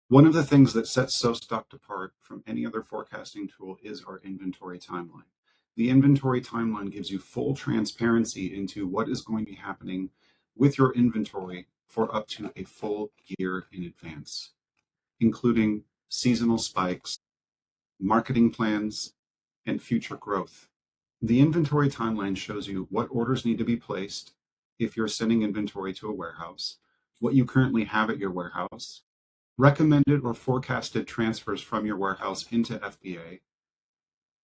One of the things that sets SoStocked apart from any other forecasting tool is our inventory timeline. The inventory timeline gives you full transparency into what is going to be happening with your inventory for up to a full year in advance, including seasonal spikes, marketing plans, and future growth. The inventory timeline shows you what orders need to be placed if you're sending inventory to a warehouse, what you currently have at your warehouse, recommended or forecasted transfers from your warehouse into FBA,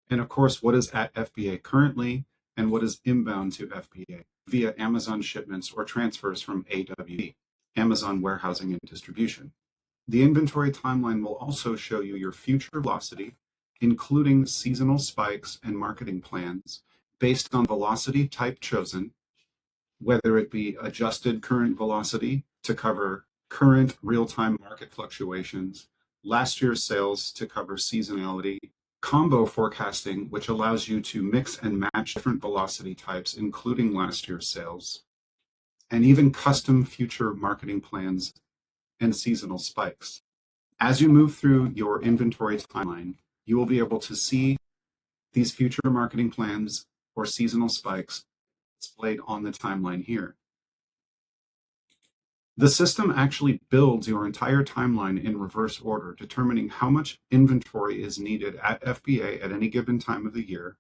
and of course, what is at FBA currently and what is inbound to FBA via Amazon shipments or transfers from AWD, Amazon Warehousing and Distribution. The inventory timeline will also show you your future velocity, including seasonal spikes and marketing plans based on velocity type chosen, whether it be adjusted current velocity to cover current real-time market fluctuations, last year's sales to cover seasonality, combo forecasting, which allows you to mix and match different velocity types, including last year's sales, and even custom future marketing plans and seasonal spikes. As you move through your inventory timeline, you will be able to see these future marketing plans or seasonal spikes displayed on the timeline here. The system actually builds your entire timeline in reverse order, determining how much inventory is needed at FBA at any given time of the year.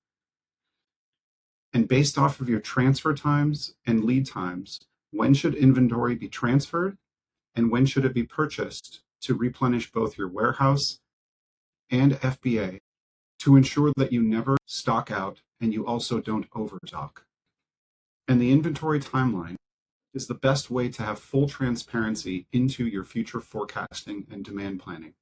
And based off of your transfer times and lead times, when should inventory be transferred and when should it be purchased to replenish both your warehouse and FBA to ensure that you never stock out and you also don't overstock. And the inventory timeline is the best way to have full transparency into your future forecasting and demand planning.